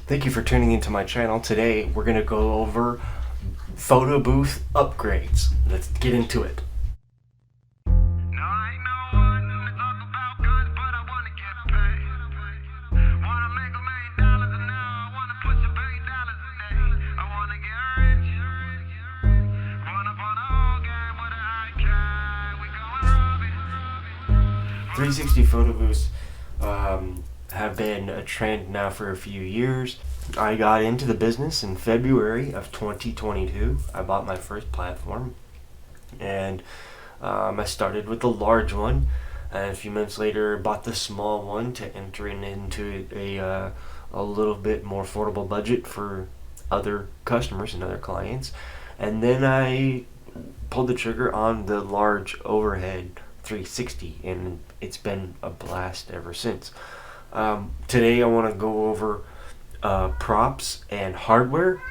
Thank you for tuning into my channel. Today we're going to go over photo booth upgrades. Let's get into it. .360 photo booths have been a trend now for a few years. I got into the business in February of 2022. I bought my first platform, and I started with the large one, and a few months later bought the small one to enter into a little bit more affordable budget for other customers and other clients. And then I pulled the trigger on the large overhead 360, and it's been a blast ever since. Today I want to go over props and hardware,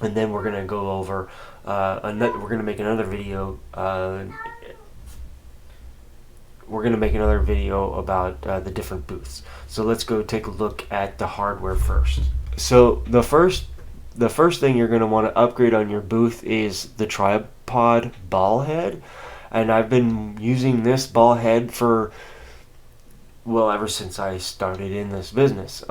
and then we're gonna go over we're gonna make another video. We're gonna make another video about the different booths. So let's go take a look at the hardware first. So the first thing you're gonna want to upgrade on your booth is the tripod ball head, and I've been using this ball head for, well, ever since I started in this business.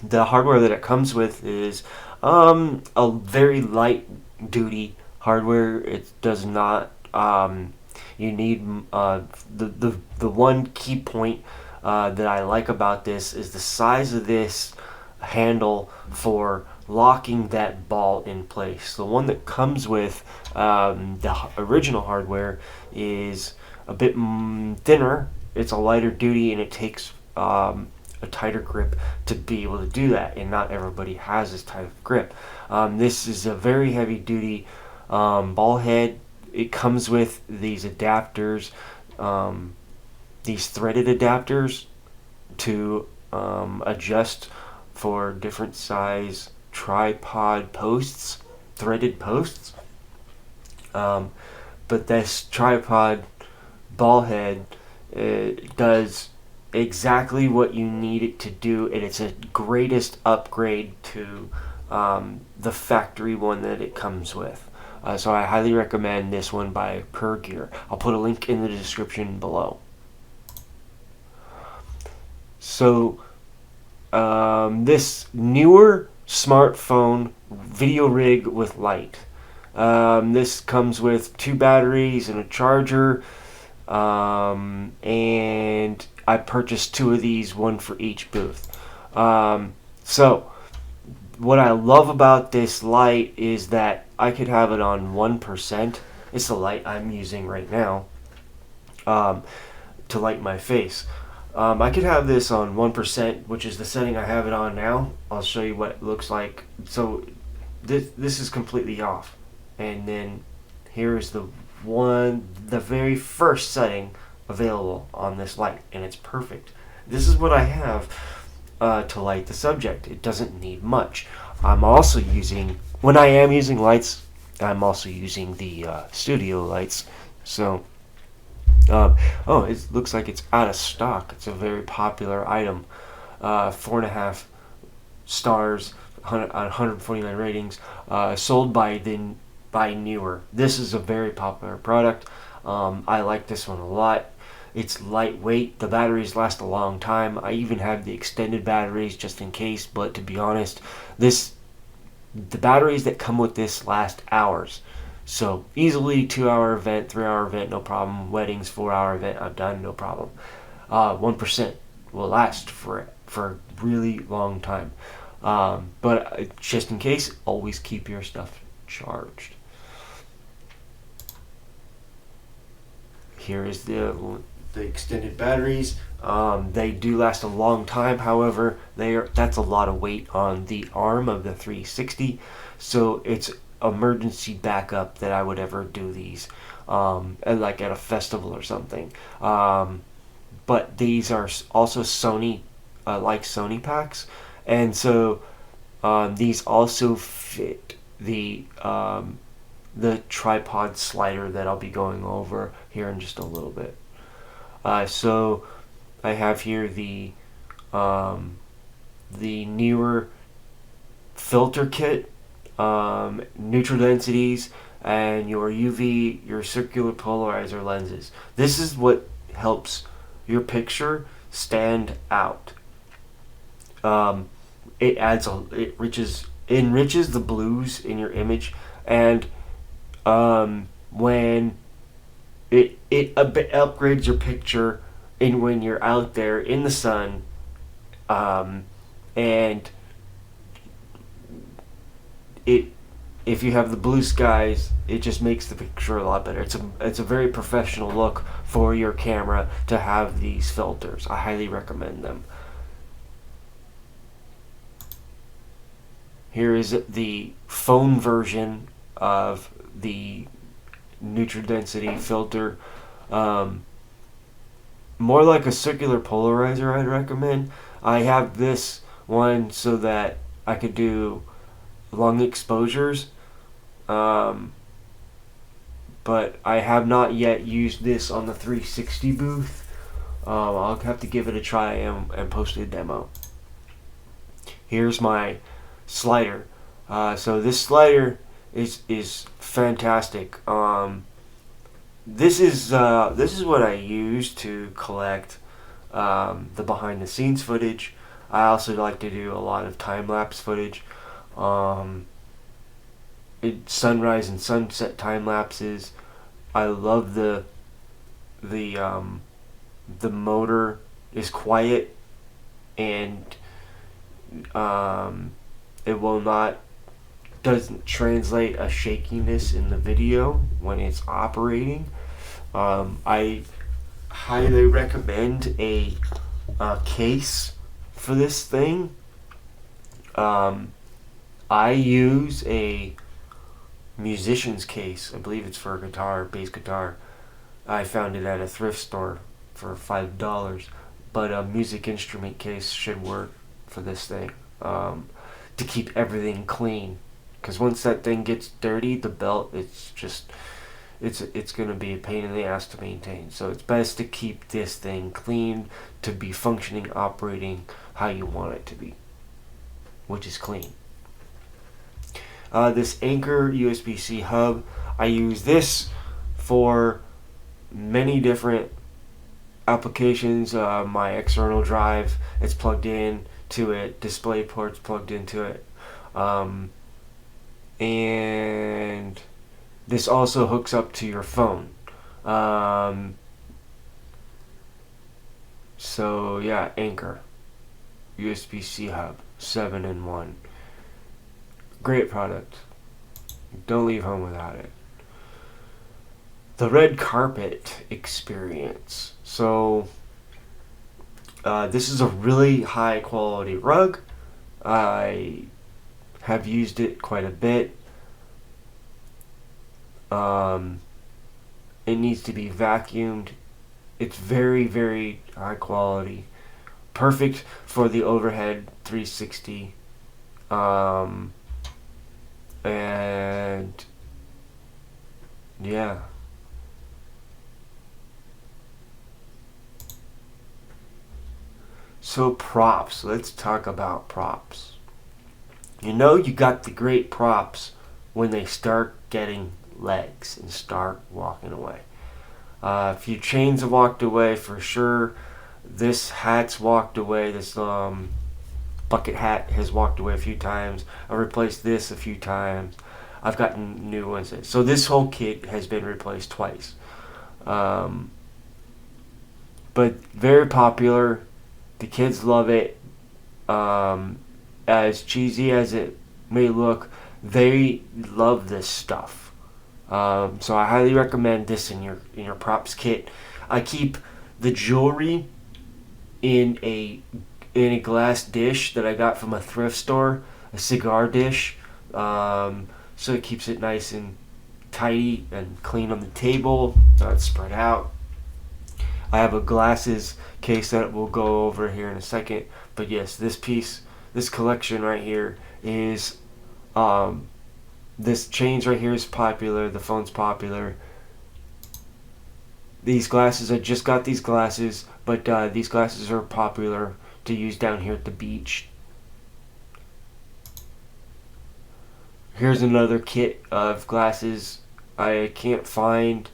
The hardware that it comes with is a very light duty hardware. It does not you need the one key point that I like about this is the size of this handle for locking that ball in place. The one that comes with the original hardware is a bit thinner. It's a lighter duty, and it takes a tighter grip to be able to do that, and not everybody has this type of grip. This is a very heavy duty ball head. It comes with these adapters, these threaded adapters to adjust for different size tripod posts, threaded posts. But this tripod ball head does exactly what you need it to do, and it's a greatest upgrade to the factory one that it comes with. So I highly recommend this one by Per Gear. I'll put a link in the description below. So this newer smartphone video rig with light. This comes with 2 batteries and a charger, and I purchased 2 of these, one for each booth. So what I love about this light is that I could have it on 1%. It's the light I'm using right now to light my face. I could have this on 1%, which is the setting I have it on now. I'll show you what it looks like. So this is completely off, and then here's the very first setting available on this light, and it's perfect. This is what I have to light the subject. It doesn't need much. I'm also using, when I am using lights, I'm also using the studio lights. So oh, it looks like it's out of stock. It's a very popular item. 4.5 stars, 149 ratings, sold by Newer. This is a very popular product. I like this one a lot. It's lightweight. The batteries last a long time. I even have the extended batteries just in case, but to be honest, the batteries that come with this last hours. So easily 2-hour event, 3-hour event, no problem. Weddings, 4-hour event, I'm done, no problem. 1% will last for a really long time. But just in case, always keep your stuff charged. Here is the extended batteries. They do last a long time. However, that's a lot of weight on the arm of the 360, so it's emergency backup that I would ever do these like at a festival or something. But these are also Sony like Sony packs, and so these also fit the tripod slider that I'll be going over here in just a little bit. So I have here the the newer filter kit, neutral densities, and your UV, your circular polarizer lenses. This is what helps your picture stand out. It enriches the blues in your image, and when it upgrades your picture, and when you're out there in the sun, and it if you have the blue skies, it just makes the picture a lot better. It's a very professional look for your camera to have these filters. I highly recommend them. Here is the phone version of the neutral density filter. More like a circular polarizer, I'd recommend. I have this one so that I could do long exposures, but I have not yet used this on the 360 booth. I'll have to give it a try and post a demo. Here's my slider. So this slider is fantastic. This is what I use to collect the behind the scenes footage. I also like to do a lot of time lapse footage. Sunrise and sunset time lapses. I love the motor is quiet, and it doesn't translate a shakiness in the video when it's operating. I highly recommend a case for this thing. I use a musician's case. I believe it's for a guitar, bass guitar. I found it at a thrift store for $5, but a music instrument case should work for this thing, to keep everything clean. Because once that thing gets dirty, the belt, it's going to be a pain in the ass to maintain. So it's best to keep this thing clean to be functioning, operating how you want it to be, which is clean. This Anchor USB-C hub, I use this for many different applications. My external drive, it's plugged in to it. Display ports plugged into it. And this also hooks up to your phone. So yeah, Anchor USB-C hub, 7-in-1. Great product. Don't leave home without it. The red carpet experience. So this is a really high quality rug. I have used it quite a bit. It needs to be vacuumed. It's very, very high quality. Perfect for the overhead 360. And yeah. So props. Let's talk about props. You know you got the great props when they start getting legs and start walking away. A few chains have walked away for sure. This hat's walked away. This bucket hat has walked away a few times. I've replaced this a few times. I've gotten new ones. So this whole kit has been replaced twice. But very popular. The kids love it. As cheesy as it may look, they love this stuff. So I highly recommend this in your props kit. I keep the jewelry in a glass dish that I got from a thrift store, a cigar dish, so it keeps it nice and tidy and clean on the table, not spread out. I have a glasses case that we'll go over here in a second, but yes, this collection right here is, this chains right here is popular, the phone's popular. These glasses, I just got these glasses, but these glasses are popular to use down here at the beach. Here's another kit of glasses. I can't find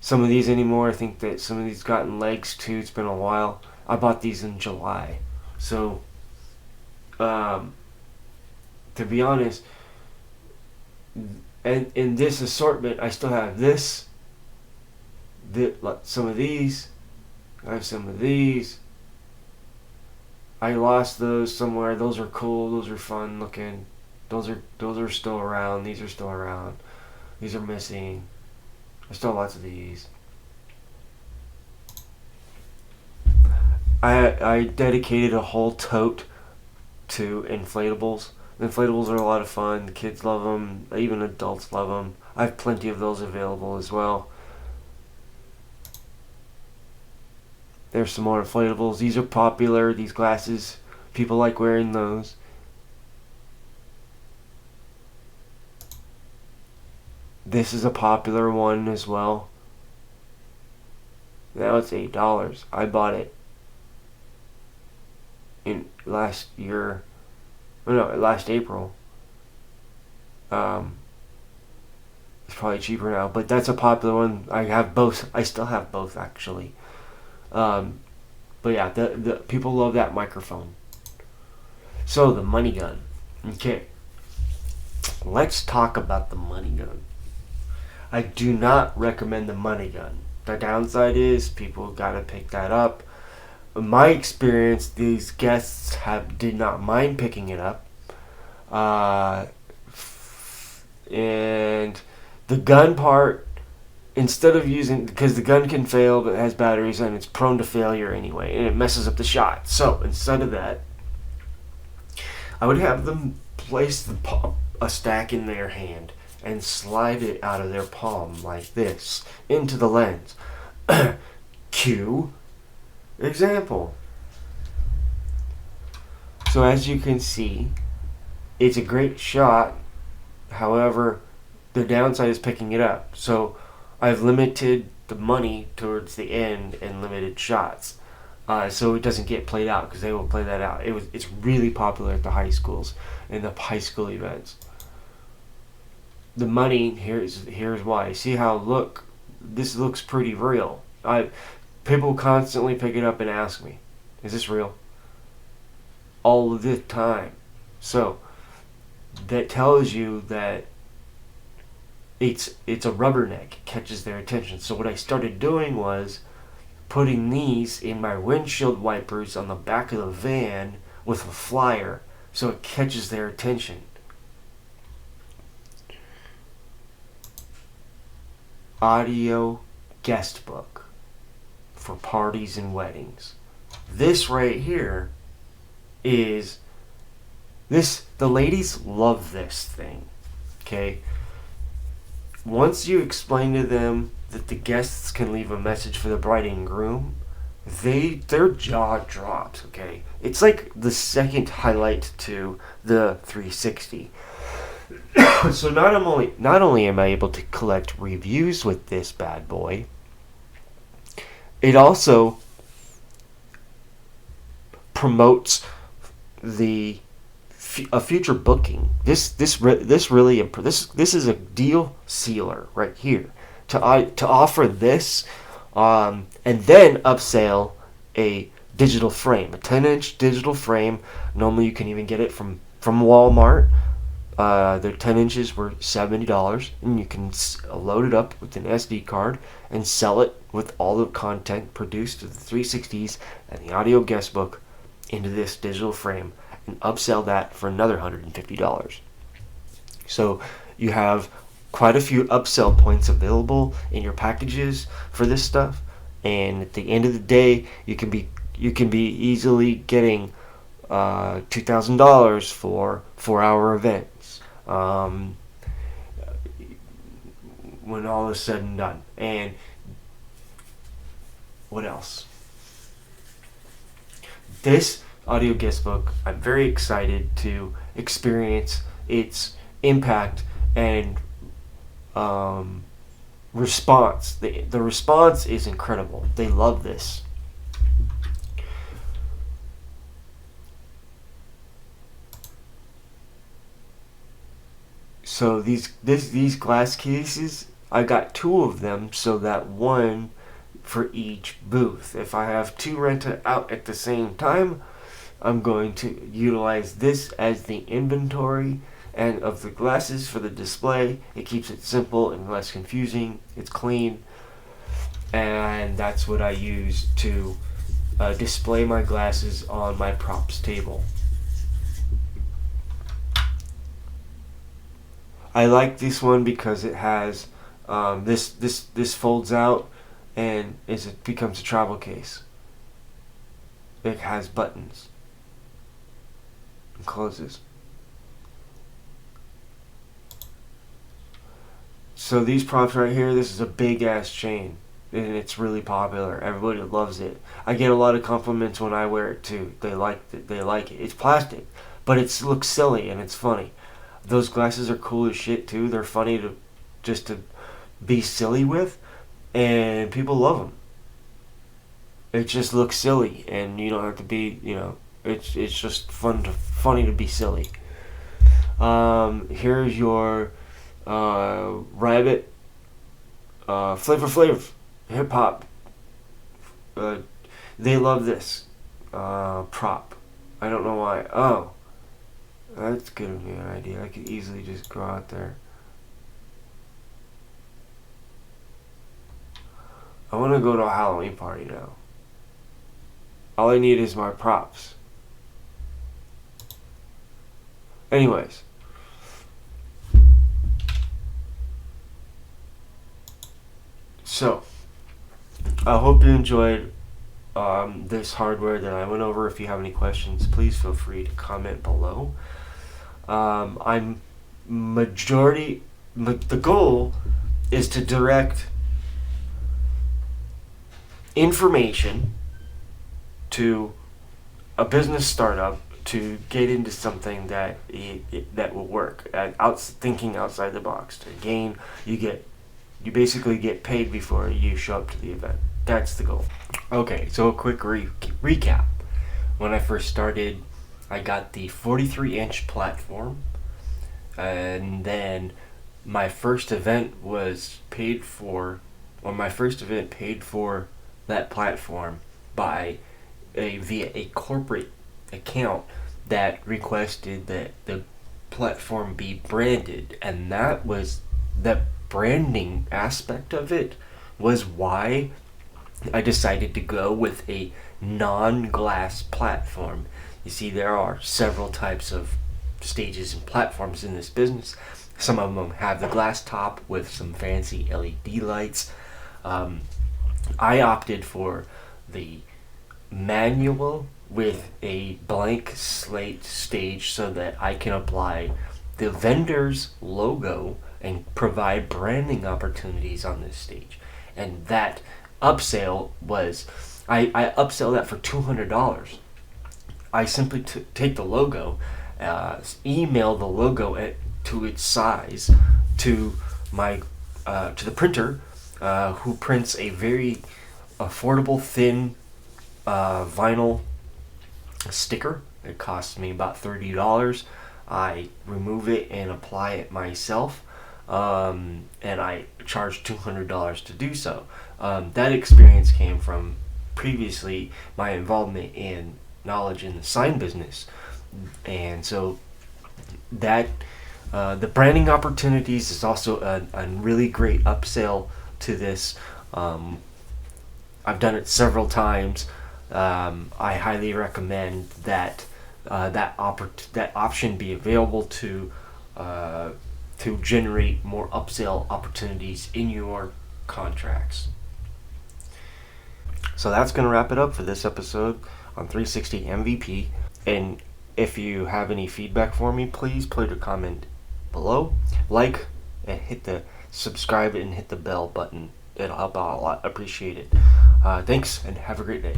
some of these anymore. I think that some of these gotten legs too. It's been a while. I bought these in July. So, to be honest, and in this assortment, I still have some of these. I have some of these. I lost those somewhere. Those are cool. Those are fun looking. Those are still around. These are still around. These are missing. There's still lots of these. I dedicated a whole tote to inflatables. Inflatables are a lot of fun. The kids love them. Even adults love them. I have plenty of those available as well. There's some more inflatables. These are popular. These glasses, people like wearing those. This is a popular one as well. Now it's $8. I bought it in last year. No, last April. It's probably cheaper now, but that's a popular one. I have both. I still have both actually. But yeah, the people love that microphone. So the money gun. Okay, let's talk about the money gun. I do not recommend the money gun. The downside is people gotta pick that up. In my experience, these guests did not mind picking it up. And the gun part, instead of using, because the gun can fail, but it has batteries and it's prone to failure anyway, and it messes up the shot. So instead of that, I would have them place a stack in their hand and slide it out of their palm like this into the lens. Cue example. So as you can see, it's a great shot. However, the downside is picking it up. So I've limited the money towards the end and limited shots, so it doesn't get played out, because they will play that out. It's really popular at the high schools and the high school events. The money here's why. See how this looks pretty real. People constantly pick it up and ask me, "Is this real?" All the time. So that tells you that it's a rubberneck. It catches their attention. So what I started doing was putting these in my windshield wipers on the back of the van with a flyer, so it catches their attention. Audio Guestbook for parties and weddings. This right here is the ladies love this thing. Okay? Once you explain to them that the guests can leave a message for the bride and groom, their jaw drops, okay? It's like the second highlight to the 360. So not only am I able to collect reviews with this bad boy, it also promotes a future booking. This is a deal sealer right here to offer this, and then upsell a digital frame, a 10-inch digital frame. Normally you can even get it from Walmart. Their 10 inches were $70, and you can load it up with an SD card and sell it with all the content produced of the 360s and the audio guestbook into this digital frame, and upsell that for another $150. So you have quite a few upsell points available in your packages for this stuff, and at the end of the day, you can be easily getting $2,000 for 4-hour events when all is said and done. And what else? This audio guestbook, I'm very excited to experience its impact and response. The response is incredible. They love this. So these glass cases, I got 2 of them, so that one for each booth. If I have 2 rented out at the same time, I'm going to utilize this as the inventory and of the glasses for the display. It keeps it simple and less confusing. It's clean, and that's what I use to display my glasses on my props table. I like this one because it has this folds out and it becomes a travel case. It has buttons and closes. So these props right here, this is a big ass chain, and it's really popular. Everybody loves it. I get a lot of compliments when I wear it too. They like it. It's plastic, but it looks silly and it's funny. Those glasses are cool as shit too. They're funny to be silly with, and people love them. It just looks silly, and you don't have to be, it's just funny to be silly. Here's your Rabbit Flavor Flav hip hop. They love this prop. I don't know why. Oh, that's giving me an idea. I could easily just go out there. I want to go to a Halloween party now. All I need is my props. Anyways. So, I hope you enjoyed this hardware that I went over. If you have any questions, please feel free to comment below. The goal is to direct information to a business startup to get into something that that will work. Thinking outside the box. To gain, you basically get paid before you show up to the event. That's the goal. Okay, so a quick recap. When I first started, I got the 43-inch platform, and then my first event paid for that platform via a corporate account that requested that the platform be branded, and that branding aspect of it was why I decided to go with a non-glass platform. You see, there are several types of stages and platforms in this business. Some of them have the glass top with some fancy LED lights. I opted for the manual with a blank slate stage so that I can apply the vendor's logo and provide branding opportunities on this stage. And that upsell was, I upsell that for $200. I simply take the logo, email the logo to its size to the printer, who prints a very affordable thin vinyl sticker. It costs me about $30. I remove it and apply it myself, and I charge $200 to do so. That experience came from previously my involvement in knowledge in the sign business, and so that the branding opportunities is also a really great upsell to this. I've done it several times. I highly recommend that that option be available to generate more upsell opportunities in your contracts. So that's going to wrap it up for this episode on 360 MVP. And if you have any feedback for me, please put a comment below. Like and hit the subscribe and hit the bell button. It'll help out a lot. Appreciate it. Thanks and have a great day.